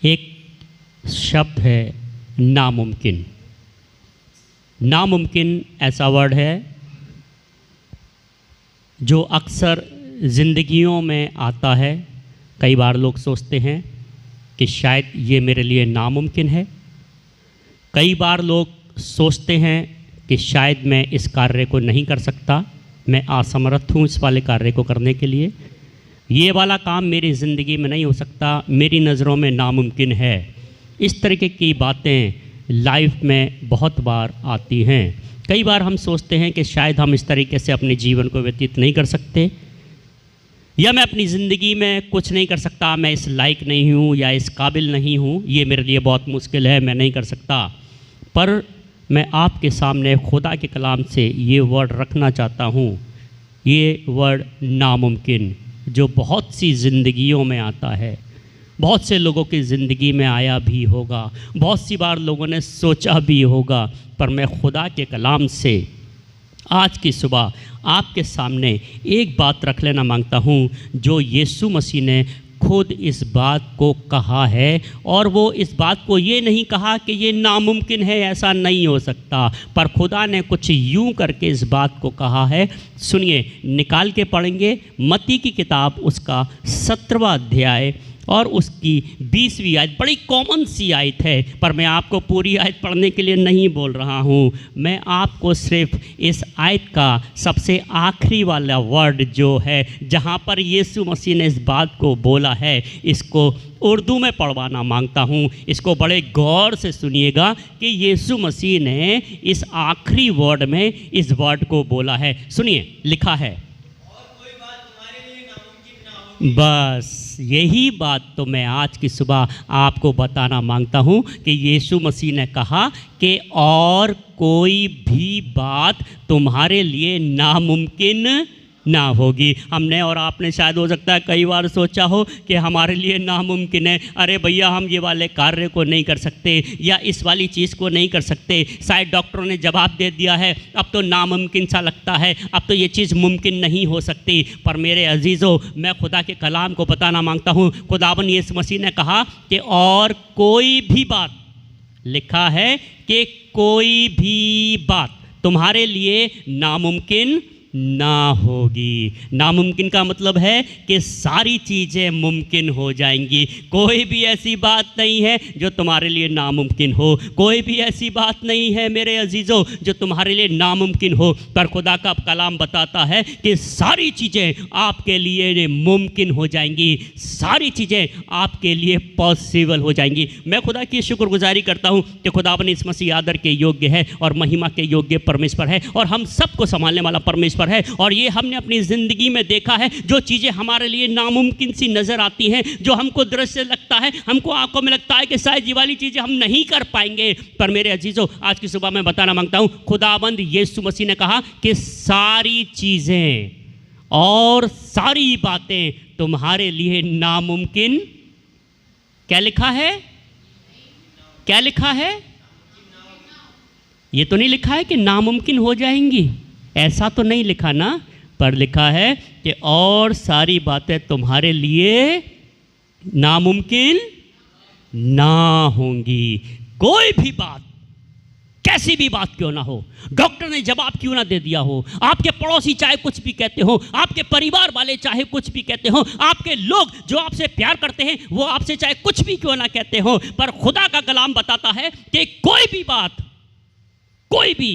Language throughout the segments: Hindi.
एक शब्द है नामुमकिन। नामुमकिन ऐसा वर्ड है जो अक्सर ज़िंदगियों में आता है। कई बार लोग सोचते हैं कि शायद ये मेरे लिए नामुमकिन है। कई बार लोग सोचते हैं कि शायद मैं इस कार्य को नहीं कर सकता, मैं असमर्थ हूँ इस वाले कार्य को करने के लिए, ये वाला काम मेरी ज़िंदगी में नहीं हो सकता, मेरी नज़रों में नामुमकिन है। इस तरीके की बातें लाइफ में बहुत बार आती हैं। कई बार हम सोचते हैं कि शायद हम इस तरीके से अपने जीवन को व्यतीत नहीं कर सकते, या मैं अपनी ज़िंदगी में कुछ नहीं कर सकता, मैं इस लायक नहीं हूँ या इस काबिल नहीं हूँ, ये मेरे लिए बहुत मुश्किल है, मैं नहीं कर सकता। पर मैं आपके सामने खुदा के कलाम से ये वर्ड रखना चाहता हूँ, ये वर्ड नामुमकिन, जो बहुत सी ज़िंदगियों में आता है, बहुत से लोगों की ज़िंदगी में आया भी होगा, बहुत सी बार लोगों ने सोचा भी होगा। पर मैं खुदा के कलाम से आज की सुबह आपके सामने एक बात रख लेना मांगता हूँ, जो यीशु मसीह ने खुद इस बात को कहा है। और वो इस बात को ये नहीं कहा कि ये नामुमकिन है, ऐसा नहीं हो सकता, पर खुदा ने कुछ यूं करके इस बात को कहा है। सुनिए, निकाल के पढ़ेंगे मत्ती की किताब, उसका 17वां अध्याय और उसकी 20वीं आयत। बड़ी कॉमन सी आयत है, पर मैं आपको पूरी आयत पढ़ने के लिए नहीं बोल रहा हूँ। मैं आपको सिर्फ इस आयत का सबसे आखिरी वाला वर्ड जो है, जहाँ पर यीशु मसीह ने इस बात को बोला है, इसको उर्दू में पढ़वाना मांगता हूँ। इसको बड़े गौर से सुनिएगा कि यीशु मसीह ने इस आखिरी वर्ड में इस वर्ड को बोला है। सुनिए, लिखा है, बस यही बात तो मैं आज की सुबह आपको बताना मांगता हूँ कि यीशु मसीह ने कहा कि और कोई भी बात तुम्हारे लिए नामुमकिन ना होगी। हमने और आपने शायद हो सकता है कई बार सोचा हो कि हमारे लिए नामुमकिन है, अरे भैया हम ये वाले कार्य को नहीं कर सकते या इस वाली चीज़ को नहीं कर सकते, शायद डॉक्टरों ने जवाब दे दिया है, अब तो नामुमकिन सा लगता है, अब तो ये चीज़ मुमकिन नहीं हो सकती। पर मेरे अजीज़ों, मैं खुदा के कलाम को बताना मांगता हूँ, खुदावन यीशु मसीह ने कहा कि और कोई भी बात, लिखा है कि कोई भी बात तुम्हारे लिए नामुमकिन ना होगी। नामुमकिन का मतलब है कि सारी चीज़ें मुमकिन हो जाएंगी। कोई भी ऐसी बात नहीं है जो तुम्हारे लिए नामुमकिन हो, कोई भी ऐसी बात नहीं है मेरे अजीज़ों जो तुम्हारे लिए नामुमकिन हो। पर खुदा का कलाम बताता है कि सारी चीज़ें आपके लिए मुमकिन हो जाएंगी, सारी चीज़ें आपके लिए पॉसिबल हो जाएंगी। मैं खुदा की शुक्रगुजारी करता हूँ कि खुदावन इस मसीह आदर के योग्य है और महिमा के योग्य परमेश्वर है, और हम सबको संभालने वाला परमेश्वर है। और ये हमने अपनी ज़िंदगी में देखा है, जो चीज़ें हमारे लिए नामुमकिन सी नज़र आती हैं, जो हमको दृश्य लगता है, हमको आंखों में लगता है कि शायद ये वाली चीज़ें हम नहीं कर पाएंगे, पर मेरे अजीज़ों आज की सुबह मैं बताना मांगता हूँ, खुदाबंद यीशु मसीह ने कहा कि सारी चीज़ें और सारी बातें तुम्हारे लिए नामुमकिन, क्या लिखा है, क्या लिखा है? ये तो नहीं लिखा है कि नामुमकिन हो जाएंगी, ऐसा तो नहीं लिखा ना, पर लिखा है कि और सारी बातें तुम्हारे लिए नामुमकिन ना होंगी। कोई भी बात, कैसी भी बात क्यों ना हो, डॉक्टर ने जवाब क्यों ना दे दिया हो, आपके पड़ोसी चाहे कुछ भी कहते हो, आपके परिवार वाले चाहे कुछ भी कहते हो, आपके लोग जो आपसे प्यार करते हैं वो आपसे चाहे कुछ भी क्यों ना कहते हो, पर खुदा का कलाम बताता है कि कोई भी बात, कोई भी,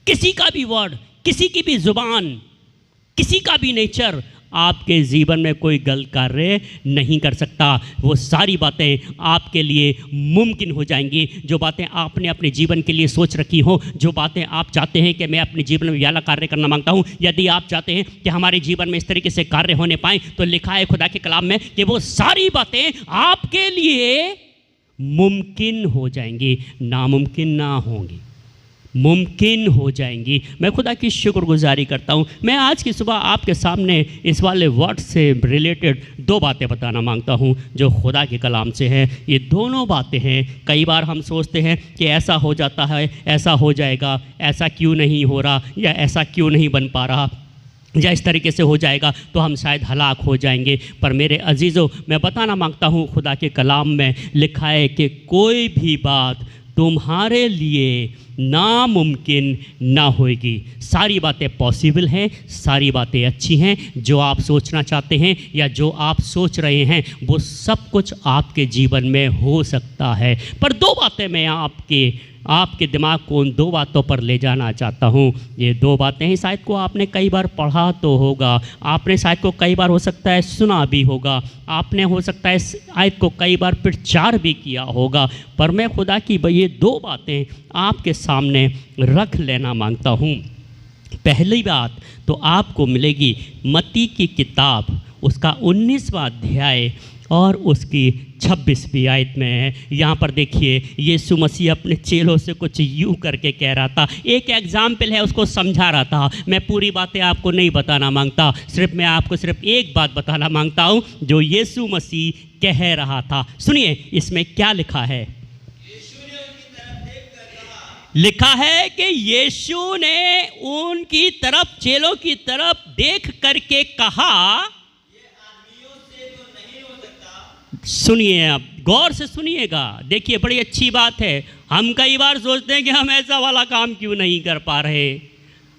किसी का भी वर्ड, किसी की भी जुबान, किसी का भी नेचर आपके जीवन में कोई गलत कार्य नहीं कर सकता। वो सारी बातें आपके लिए मुमकिन हो जाएंगी। जो बातें आपने अपने जीवन के लिए सोच रखी हो, जो बातें आप चाहते हैं कि मैं अपने जीवन में वाला कार्य करना मांगता हूँ, यदि आप चाहते हैं कि हमारे जीवन में इस तरीके से कार्य होने पाए, तो लिखा है खुदा के कलाम में कि वो सारी बातें आपके लिए मुमकिन हो जाएंगी, नामुमकिन ना होंगी, मुमकिन हो जाएंगी। मैं खुदा की शुक्रगुजारी करता हूँ। मैं आज की सुबह आपके सामने इस वाले वर्ड से रिलेटेड दो बातें बताना मांगता हूँ जो खुदा के कलाम से हैं। ये दोनों बातें हैं, कई बार हम सोचते हैं कि ऐसा हो जाता है, ऐसा हो जाएगा, ऐसा क्यों नहीं हो रहा या ऐसा क्यों नहीं बन पा रहा, या इस तरीके से हो जाएगा तो हम शायद हलाक हो जाएंगे। पर मेरे अजीज़ों, मैं बताना मांगता हूँ, खुदा के कलाम में लिखा है कि कोई भी बात तुम्हारे लिए नामुमकिन ना होगी। सारी बातें पॉसिबल हैं, सारी बातें अच्छी हैं। जो आप सोचना चाहते हैं या जो आप सोच रहे हैं वो सब कुछ आपके जीवन में हो सकता है। पर दो बातें मैं आपके दिमाग को उन दो बातों पर ले जाना चाहता हूँ। ये दो बातें हैं, शायद को आपने कई बार पढ़ा तो होगा, आपने शायद को कई बार हो सकता है सुना भी होगा, आपने हो सकता है शायद को कई बार प्रचार भी किया होगा। पर मैं खुदा की ये दो बातें आपके सामने रख लेना मांगता हूँ। पहली बात तो आपको मिलेगी मत्ती की किताब, उसका 19वां अध्याय और उसकी 26वीं आयत में है। यहाँ पर देखिए, यीशु मसीह अपने चेलों से कुछ यूँ करके कह रहा था। एक एग्जाम्पल है, उसको समझा रहा था। मैं पूरी बातें आपको नहीं बताना मांगता, मैं आपको सिर्फ एक बात बताना मांगता हूँ जो यीशु मसीह कह रहा था। सुनिए इसमें क्या लिखा है। लिखा है कि यीशु ने उनकी तरफ, चेलों की तरफ देख करके कहा, सुनिए आप गौर से सुनिएगा, देखिए बड़ी अच्छी बात है। हम कई बार सोचते हैं कि हम ऐसा वाला काम क्यों नहीं कर पा रहे,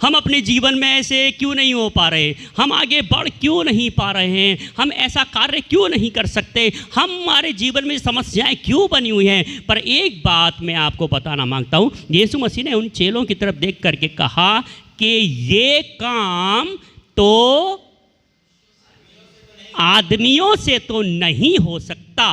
हम अपने जीवन में ऐसे क्यों नहीं हो पा रहे, हम आगे बढ़ क्यों नहीं पा रहे हैं, हम ऐसा कार्य क्यों नहीं कर सकते, हमारे जीवन में समस्याएं क्यों बनी हुई हैं। पर एक बात मैं आपको बताना मांगता हूँ, यीशु मसीह ने उन चेलों की तरफ देख करके कहा कि ये काम तो आदमियों से तो नहीं हो सकता,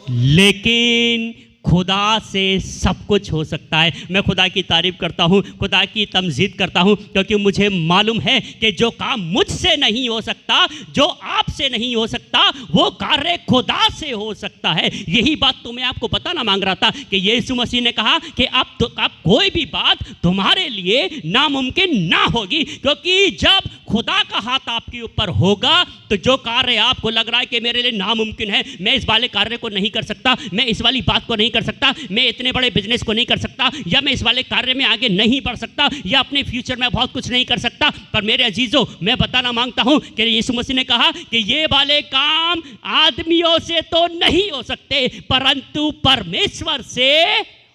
लेकिन खुदा से सब कुछ हो सकता है। मैं खुदा की तारीफ करता हूँ, खुदा की तमजीद करता हूँ, क्योंकि मुझे मालूम है कि जो काम मुझसे नहीं हो सकता, जो आपसे नहीं हो सकता, वो कार्य खुदा से हो सकता है। यही बात तो मैं आपको बताना मांग रहा था कि यीशु मसीह ने कहा कि अब कोई भी बात तुम्हारे लिए नामुमकिन ना होगी, क्योंकि जब खुदा का हाथ आपके ऊपर होगा तो जो कार्य आपको लग रहा है कि मेरे लिए नामुमकिन है, मैं इस वाले कार्य को नहीं कर सकता, मैं इस वाली बात को नहीं कर सकता, मैं इतने बड़े बिजनेस को नहीं कर सकता, या मैं इस वाले कार्य में आगे नहीं बढ़ सकता, या अपने फ्यूचर में बहुत कुछ नहीं कर सकता। पर मेरे अजीजों, मैं बताना मांगता हूं कि यीशु मसीह ने कहा कि ये वाले काम आदमियों से तो नहीं हो सकते, परंतु परमेश्वर से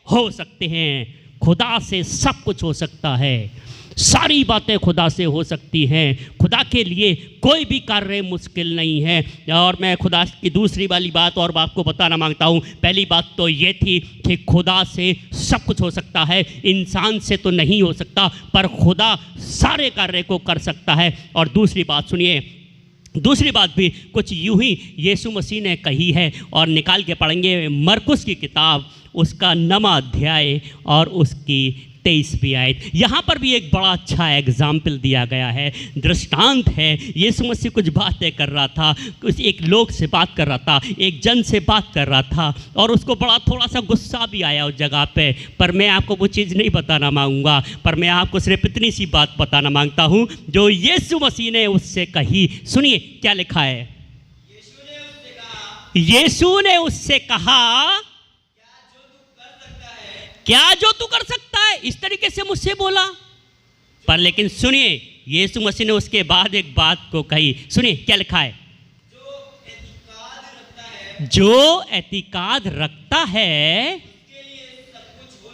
हो सकते हैं। खुदा से सब कुछ हो सकता है, सारी बातें खुदा से हो सकती हैं। खुदा के लिए कोई भी कार्य मुश्किल नहीं है। और मैं खुदा की दूसरी वाली बात और आपको बताना मांगता हूँ। पहली बात तो ये थी कि खुदा से सब कुछ हो सकता है, इंसान से तो नहीं हो सकता, पर खुदा सारे कार्य को कर सकता है। और दूसरी बात सुनिए, दूसरी बात भी कुछ यूं ही यीशु मसीह ने कही है, और निकाल के पढ़ेंगे मरकुस की किताब, उसका 9वां अध्याय और उसकी 23वीं आयत। यहाँ पर भी एक बड़ा अच्छा एग्जाम्पल दिया गया है, दृष्टांत है। यीशु मसीह कुछ बातें कर रहा था, कुछ एक लोग से बात कर रहा था, एक जन से बात कर रहा था, और उसको बड़ा थोड़ा सा गुस्सा भी आया उस जगह पे। पर मैं आपको वो चीज़ नहीं बताना मांगूंगा, पर मैं आपको सिर्फ इतनी सी बात बताना मांगता हूँ जो यीशु मसीह ने उससे कही। सुनिए क्या लिखा है। यीशु ने उससे कहा, क्या जो तू कर सकता है, इस तरीके से मुझसे बोला। पर लेकिन सुनिए, यीशु मसीह ने उसके बाद एक बात को कही। सुनिए क्या लिखा है। जो एतिकाद रखता है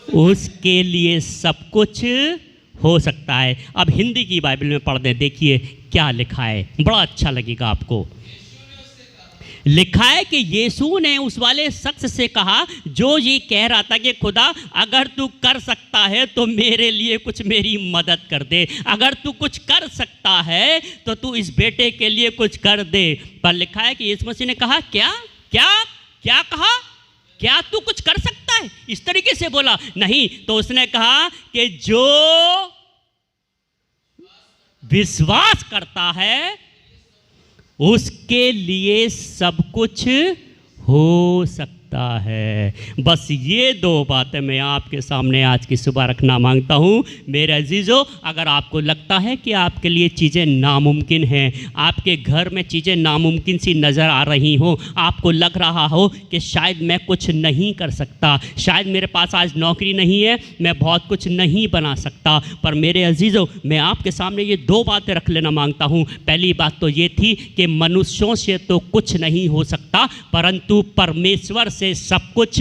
उसके लिए सब कुछ हो सकता है। अब हिंदी की बाइबल में पढ़ दें, देखिए क्या लिखा है, बड़ा अच्छा लगेगा आपको। लिखा है कि यीशु ने उस वाले शख्स से कहा जो ये कह रहा था कि खुदा अगर तू कर सकता है तो मेरे लिए कुछ मेरी मदद कर दे, अगर तू कुछ कर सकता है तो तू इस बेटे के लिए कुछ कर दे। पर लिखा है कि यीशु मसीह ने कहा, क्या क्या क्या कहा, क्या तू कुछ कर सकता है, इस तरीके से बोला नहीं। तो उसने कहा कि जो विश्वास करता है उसके लिए सब कुछ हो सकता सकता है। बस ये दो बातें मैं आपके सामने आज की सुबह रखना मांगता हूँ। मेरे अजीज़ों, अगर आपको लगता है कि आपके लिए चीज़ें नामुमकिन हैं, आपके घर में चीज़ें नामुमकिन सी नज़र आ रही हो, आपको लग रहा हो कि शायद मैं कुछ नहीं कर सकता, शायद मेरे पास आज नौकरी नहीं है, मैं बहुत कुछ नहीं बना सकता, पर मेरे अजीज़ों, मैं आपके सामने ये दो बातें रख लेना मांगता हूँ। पहली बात तो ये थी कि मनुष्यों से तो कुछ नहीं हो सकता, परंतु परमेश्वर से सब कुछ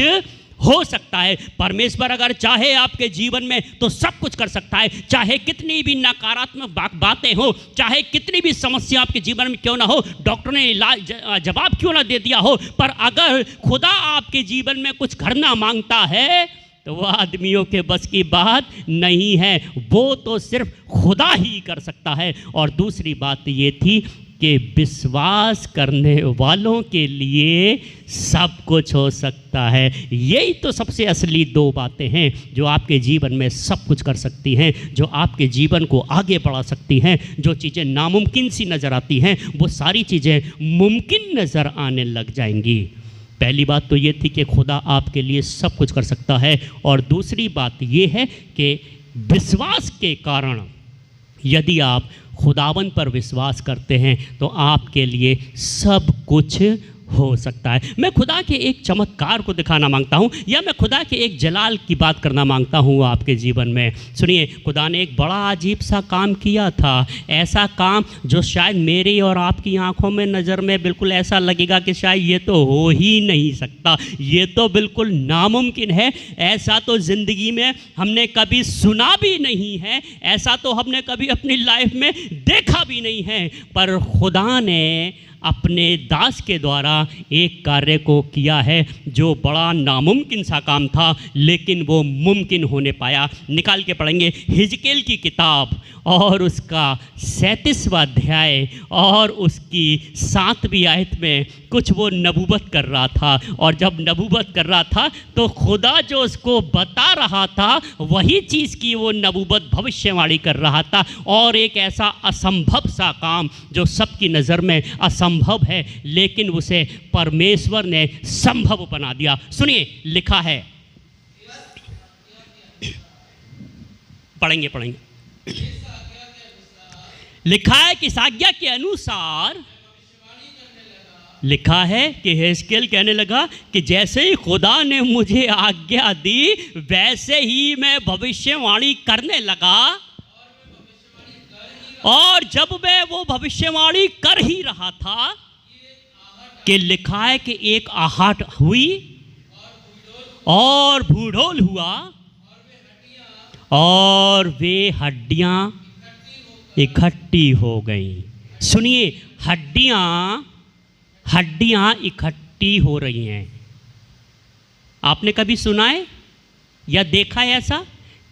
हो सकता है। परमेश्वर अगर चाहे आपके जीवन में तो सब कुछ कर सकता है। चाहे कितनी भी नकारात्मक बातें हो, चाहे कितनी भी समस्या आपके जीवन में क्यों ना हो, डॉक्टर ने इलाज जवाब क्यों ना दे दिया हो, पर अगर खुदा आपके जीवन में कुछ करना मांगता है तो वह आदमियों के बस की बात नहीं है, वो तो सिर्फ खुदा ही कर सकता है। और दूसरी बात ये थी कि विश्वास करने वालों के लिए सब कुछ हो सकता है। यही तो सबसे असली दो बातें हैं जो आपके जीवन में सब कुछ कर सकती हैं, जो आपके जीवन को आगे बढ़ा सकती हैं। जो चीज़ें नामुमकिन सी नज़र आती हैं वो सारी चीज़ें मुमकिन नज़र आने लग जाएंगी। पहली बात तो ये थी कि खुदा आपके लिए सब कुछ कर सकता है, और दूसरी बात ये है कि विश्वास के कारण यदि आप खुदावन पर विश्वास करते हैं तो आपके लिए सब कुछ हो सकता है। मैं खुदा के एक चमत्कार को दिखाना मांगता हूँ, या मैं खुदा के एक जलाल की बात करना मांगता हूँ आपके जीवन में। सुनिए, खुदा ने एक बड़ा अजीब सा काम किया था, ऐसा काम जो शायद मेरी और आपकी आंखों में नज़र में बिल्कुल ऐसा लगेगा कि शायद ये तो हो ही नहीं सकता, ये तो बिल्कुल नामुमकिन है, ऐसा तो ज़िंदगी में हमने कभी सुना भी नहीं है, ऐसा तो हमने कभी अपनी लाइफ में देखा भी नहीं है। पर खुदा ने अपने दास के द्वारा एक कार्य को किया है जो बड़ा नामुमकिन सा काम था, लेकिन वो मुमकिन होने पाया। निकाल के पढ़ेंगे हिजकेल की किताब और उसका 37वां अध्याय और उसकी 7वीं आयत में कुछ वो नबूवत कर रहा था। और जब नबूवत कर रहा था तो खुदा जो उसको बता रहा था वही चीज़ की वो नबूवत भविष्यवाणी कर रहा था, और एक ऐसा असंभव सा काम जो सबकी नज़र में असंभव है, लेकिन उसे परमेश्वर ने संभव बना दिया। सुनिए, लिखा है, पढ़ेंगे लिखा है कि इस आज्ञा के अनुसार, लिखा है कि हिजकेल कहने लगा कि जैसे ही खुदा ने मुझे आज्ञा दी वैसे ही मैं भविष्यवाणी करने लगा, और जब मैं वो भविष्यवाणी कर ही रहा था कि लिखा है कि एक आहट हुई और भूडोल हुआ और वे हड्डियां इकट्ठी हो गई। सुनिए, हड्डियां इकट्ठी हो रही हैं। आपने कभी सुना है या देखा है ऐसा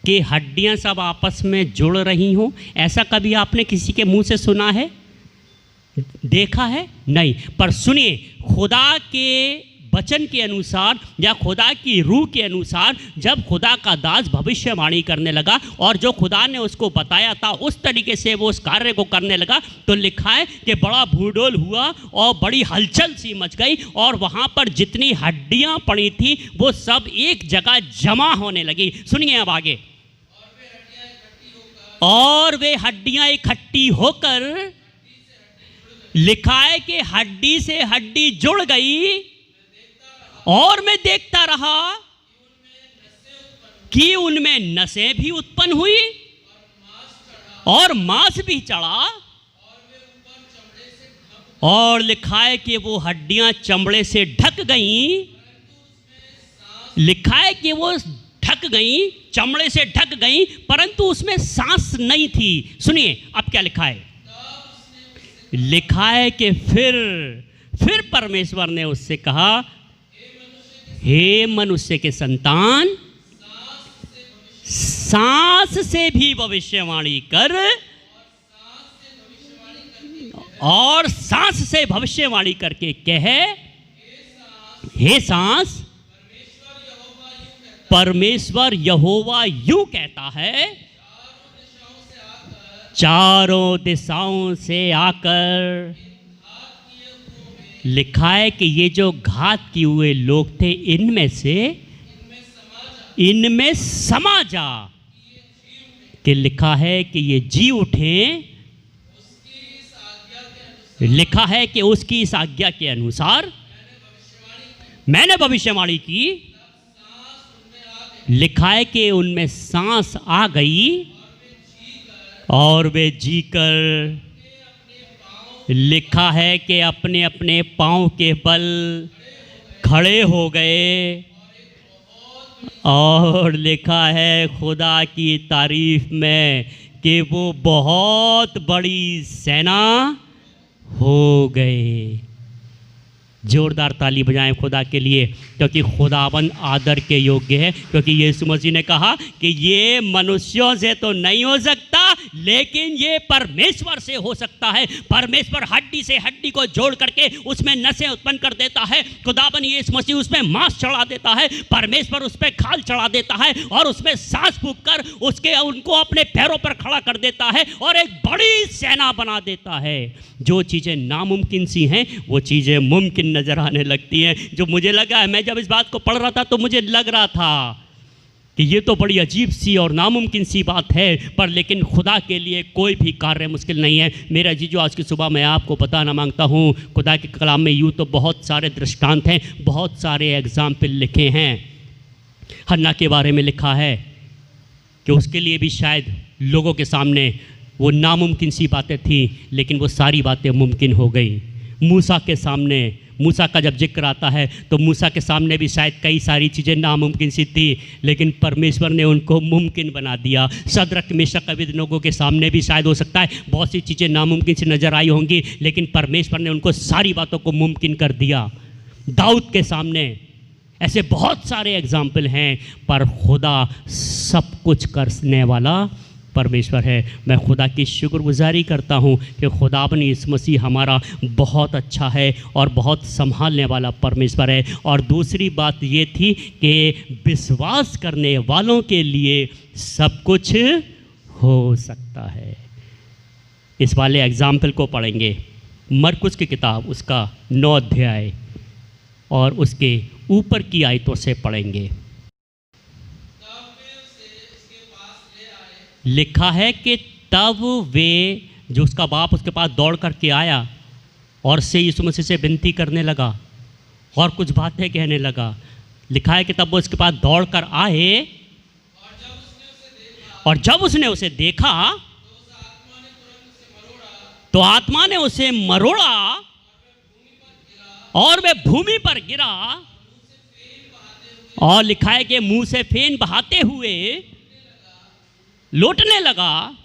कि हड्डियां सब आपस में जुड़ रही हों? ऐसा कभी आपने किसी के मुंह से सुना है, देखा है? नहीं। पर सुनिए, खुदा के वचन के अनुसार या खुदा की रूह के अनुसार जब खुदा का दास भविष्यवाणी करने लगा और जो खुदा ने उसको बताया था उस तरीके से वो उस कार्य को करने लगा, तो लिखा है कि बड़ा भूडोल हुआ और बड़ी हलचल सी मच गई, और वहाँ पर जितनी हड्डियाँ पड़ी थी वो सब एक जगह जमा होने लगी। सुनिए अब आगे, और वे हड्डियाँ इकट्ठी होकर, लिखा है कि हड्डी से हड्डी जुड़ गई, और मैं देखता रहा कि उनमें नसें भी उत्पन्न हुई और मांस भी चढ़ा, और लिखा है कि वो हड्डियां चमड़े से ढक गईं। लिखा है कि वो ढक गईं, चमड़े से ढक गईं, परंतु उसमें सांस नहीं थी। सुनिए अब क्या लिखा है, लिखा है कि फिर परमेश्वर ने उससे कहा, हे मनुष्य के संतान, सांस से भी भविष्यवाणी कर, और सांस से भविष्यवाणी करके कह, हे सांस, परमेश्वर यहोवा यूं कहता है, चारों दिशाओं से आकर, लिखा है कि ये जो घात किए हुए लोग थे इनमें समा जा, कि लिखा है कि ये जी उठे, लिखा है कि उसकी इस आज्ञा के अनुसार मैंने भविष्यवाणी की, लिखा है कि उनमें सांस आ गई और वे जीकर, लिखा है कि अपने अपने पांव के बल खड़े हो गए, और लिखा है खुदा की तारीफ में कि वो बहुत बड़ी सेना हो गए। जोरदार ताली बजाएं खुदा के लिए, क्योंकि खुदावन आदर के योग्य है। क्योंकि यीशु मसीह ने कहा कि ये मनुष्यों से तो नहीं हो सकता, लेकिन ये परमेश्वर से हो सकता है। परमेश्वर हड्डी से हड्डी को जोड़ करके उसमें नसें उत्पन्न कर देता है। खुदावन यीशु मसीह उसमें मांस चढ़ा देता है, परमेश्वर उस पर खाल चढ़ा देता है और उसमें सांस फूंक कर उनको अपने पैरों पर खड़ा कर देता है और एक बड़ी सेना बना देता है। जो चीज़ें नामुमकिन सी हैं वो चीज़ें मुमकिन नजर आने लगती हैं। जो मुझे लगा है, मैं जब इस बात को पढ़ रहा था तो मुझे लग रहा था कि ये तो बड़ी अजीब सी और नामुमकिन सी बात है, पर लेकिन खुदा के लिए कोई भी कार्य मुश्किल नहीं है। मेरा जीजो, आज की सुबह मैं आपको बताना मांगता हूँ, खुदा के कलाम में यूँ तो बहुत सारे दृष्टांत हैं, बहुत सारे एग्जाम्पल लिखे हैं। हन्ना के बारे में लिखा है कि उसके लिए भी शायद लोगों के सामने वो नामुमकिन सी बातें थी, लेकिन वो सारी बातें मुमकिन हो गई। मूसा के सामने, मूसा का जब जिक्र आता है तो मूसा के सामने भी शायद कई सारी चीज़ें नामुमकिन सी थी, लेकिन परमेश्वर ने उनको मुमकिन बना दिया। सदरक मेशक अबेदनगो के सामने भी शायद हो सकता है बहुत सी चीज़ें नामुमकिन सी नज़र आई होंगी, लेकिन परमेश्वर ने उनको सारी बातों को मुमकिन कर दिया। दाऊद के सामने ऐसे बहुत सारे एग्जाम्पल हैं, पर खुदा सब कुछ करने वाला परमेश्वर है। मैं खुदा की शुक्रगुजारी करता हूँ कि खुदावन यीशु मसीह हमारा बहुत अच्छा है और बहुत संभालने वाला परमेश्वर है। और दूसरी बात ये थी कि विश्वास करने वालों के लिए सब कुछ हो सकता है। इस वाले एग्जाम्पल को पढ़ेंगे, मरकुस की किताब उसका 9 अध्याय और उसके ऊपर की आयतों से पढ़ेंगे। लिखा है कि तब वे, जो उसका बाप उसके पास दौड़ करके आया और से यीशु मसीह से विनती करने लगा और कुछ बातें कहने लगा। लिखा है कि तब वो उसके पास दौड़ कर आए और जब उसने उसे देखा तो आत्मा ने उसे मरोड़ा और वह भूमि पर गिरा, और लिखा है कि मुंह से फेन बहाते हुए लौटने लगा।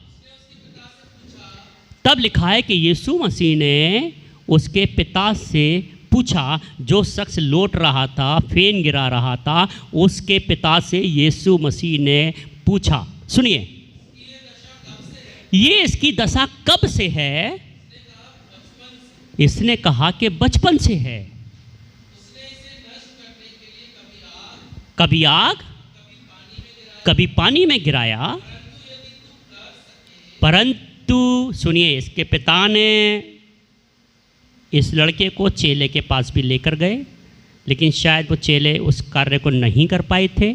तब लिखा है कि यीशु मसीह ने उसके पिता से पूछा, जो शख्स लौट रहा था, फेन गिरा रहा था, उसके पिता से यीशु मसीह ने पूछा, सुनिए, ये इसकी दशा कब से है? इसने कहा कि बचपन से है। कभी आग, कभी पानी में गिराया, परंतु सुनिए, इसके पिता ने इस लड़के को चेले के पास भी लेकर गए, लेकिन शायद वो चेले उस कार्य को नहीं कर पाए थे,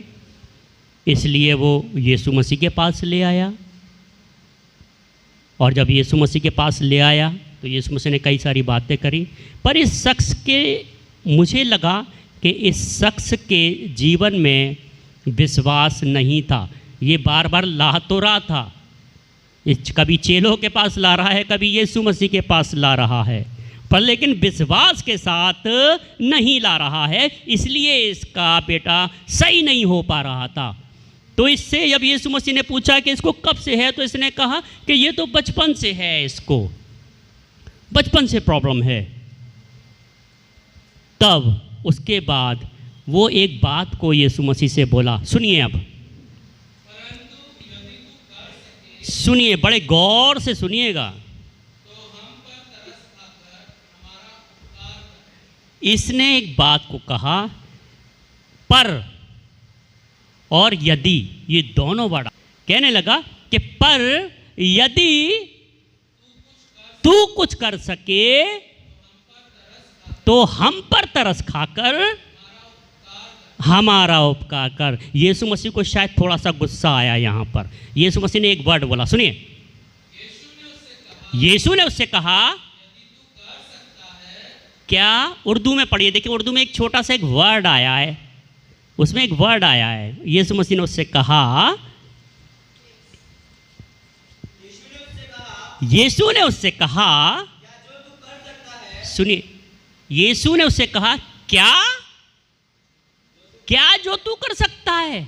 इसलिए वो यीशु मसीह के पास ले आया। और जब यीशु मसीह के पास ले आया तो यीशु मसीह ने कई सारी बातें करी, पर इस शख्स के, मुझे लगा कि इस शख्स के जीवन में विश्वास नहीं था। ये बार बार ला तो रहा था, कभी चेलों के पास ला रहा है, कभी यीशु मसीह के पास ला रहा है, पर लेकिन विश्वास के साथ नहीं ला रहा है, इसलिए इसका बेटा सही नहीं हो पा रहा था। तो इससे जब यीशु मसीह ने पूछा कि इसको कब से है, तो इसने कहा कि ये तो बचपन से है, इसको बचपन से प्रॉब्लम है। तब उसके बाद वो एक बात को यीशु मसीह से बोला, सुनिए, अब सुनिए, बड़े गौर से सुनिएगा। इसने एक बात को कहा, पर और यदि, ये दोनों बड़ा कहने लगा कि पर यदि तू कुछ कर सके तो हम पर तरस खाकर हमारा उपकार कर। यीशु मसीह को शायद थोड़ा सा गुस्सा आया यहाँ पर। यीशु मसीह ने एक वर्ड बोला, सुनिए। यीशु ने उससे कहा, क्या? उर्दू में पढ़िए, देखिए उर्दू में एक छोटा सा एक वर्ड आया है, उसमें एक वर्ड आया है। यीशु मसीह ने उससे कहा, यीशु ने उससे कहा, सुनिए, यीशु ने उससे कहा, क्या? क्या जो तू कर सकता है?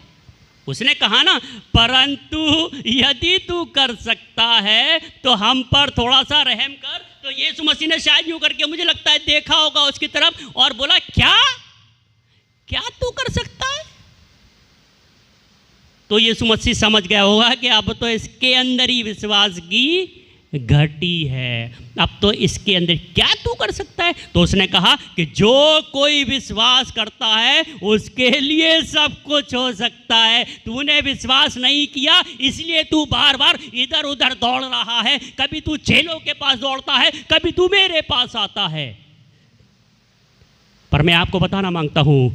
उसने कहा ना, परंतु यदि तू कर सकता है तो हम पर थोड़ा सा रहम कर। तो यीशु मसीह ने शायद यूं करके, मुझे लगता है, देखा होगा उसकी तरफ और बोला, क्या? क्या तू कर सकता है? तो यीशु मसीह समझ गया होगा कि अब तो इसके अंदर ही विश्वास की घटी है, अब तो इसके अंदर क्या तू कर सकता है? तो उसने कहा कि जो कोई विश्वास करता है उसके लिए सब कुछ हो सकता है। तूने विश्वास नहीं किया, इसलिए तू बार बार इधर उधर दौड़ रहा है। कभी तू चेलों के पास दौड़ता है, कभी तू मेरे पास आता है। पर मैं आपको बताना मांगता हूं,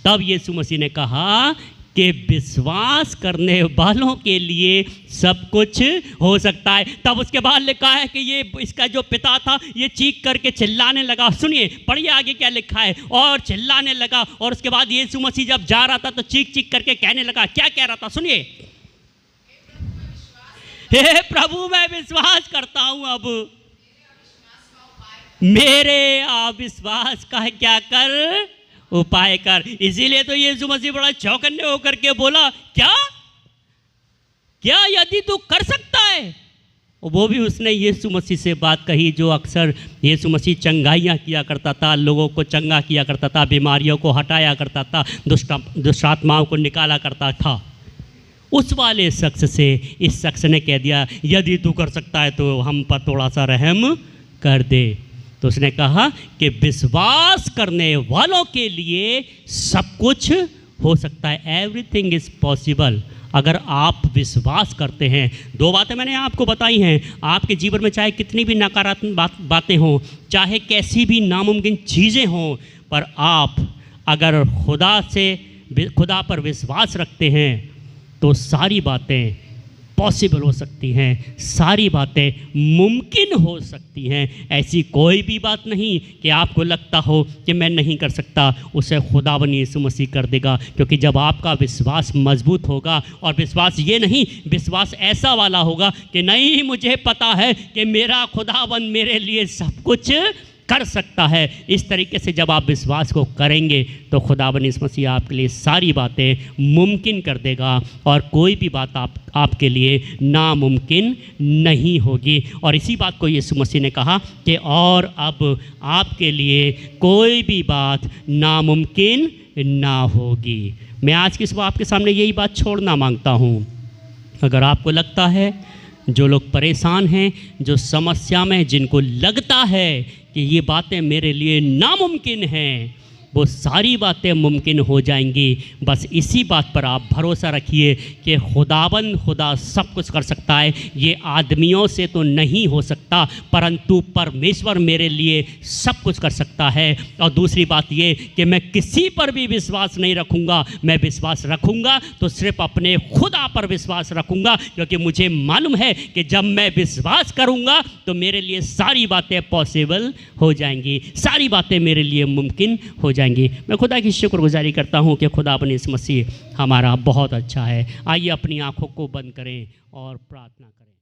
तब यीशु मसीह ने कहा कि विश्वास करने वालों के लिए सब कुछ हो सकता है। तब उसके बाद लिखा है कि ये इसका जो पिता था ये चीख करके चिल्लाने लगा। सुनिए, पढ़िए आगे क्या लिखा है। और चिल्लाने लगा, और उसके बाद यीशु मसीह जब जा रहा था तो चीख चीख करके कहने लगा। क्या कह रहा था? सुनिए, हे प्रभु मैं विश्वास करता हूं, अब मेरे अविश्वास का क्या कर, उपाय कर। इसीलिए तो यीशु मसीह बड़ा चौकन्ने होकर के बोला, क्या? क्या यदि तू कर सकता है? और वो भी उसने यीशु मसीह से बात कही जो अक्सर यीशु मसीह चंगाइयाँ किया करता था, लोगों को चंगा किया करता था, बीमारियों को हटाया करता था, दुष्ट आत्माओं को निकाला करता था। उस वाले शख्स से इस शख्स ने कह दिया, यदि तू कर सकता है तो हम पर थोड़ा सा रहम कर दे। तो उसने कहा कि विश्वास करने वालों के लिए सब कुछ हो सकता है। एवरीथिंग इज पॉसिबल अगर आप विश्वास करते हैं। दो बातें मैंने आपको बताई हैं। आपके जीवन में चाहे कितनी भी नकारात्मक बातें हों, चाहे कैसी भी नामुमकिन चीज़ें हों, पर आप अगर खुदा पर विश्वास रखते हैं तो सारी बातें पॉसिबल हो सकती हैं, सारी बातें मुमकिन हो सकती हैं। ऐसी कोई भी बात नहीं कि आपको लगता हो कि मैं नहीं कर सकता, उसे खुदावन यीशु मसीह कर देगा। क्योंकि जब आपका विश्वास मजबूत होगा, और विश्वास ये नहीं, विश्वास ऐसा वाला होगा कि नहीं, मुझे पता है कि मेरा खुदावन मेरे लिए सब कुछ कर सकता है। इस तरीके से जब आप विश्वास को करेंगे तो खुदावन यीशु मसीह आपके लिए सारी बातें मुमकिन कर देगा, और कोई भी बात आपके लिए नामुमकिन नहीं होगी। और इसी बात को यीशु मसीह ने कहा कि और अब आपके लिए कोई भी बात नामुमकिन ना होगी। मैं आज की सुबह आपके सामने यही बात छोड़ना मांगता हूँ। अगर आपको लगता है, जो लोग परेशान हैं, जो समस्या में, जिनको लगता है कि ये बातें मेरे लिए नामुमकिन हैं, वो सारी बातें मुमकिन हो जाएंगी। बस इसी बात पर आप भरोसा रखिए कि खुदा सब कुछ कर सकता है। ये आदमियों से तो नहीं हो सकता, परंतु परमेश्वर मेरे लिए सब कुछ कर सकता है। और दूसरी बात ये कि मैं किसी पर भी विश्वास नहीं रखूँगा, मैं विश्वास रखूँगा तो सिर्फ अपने खुदा पर विश्वास रखूँगा, क्योंकि मुझे मालूम है कि जब मैं विश्वास करूँगा तो मेरे लिए सारी बातें पॉसिबल हो जाएंगी, सारी बातें मेरे लिए मुमकिन हो जाएंगी। मैं खुदा की शुक्रगुजारी करता हूँ कि खुदा अपने इस मसीह हमारा बहुत अच्छा है। आइए अपनी आँखों को बंद करें और प्रार्थना करें।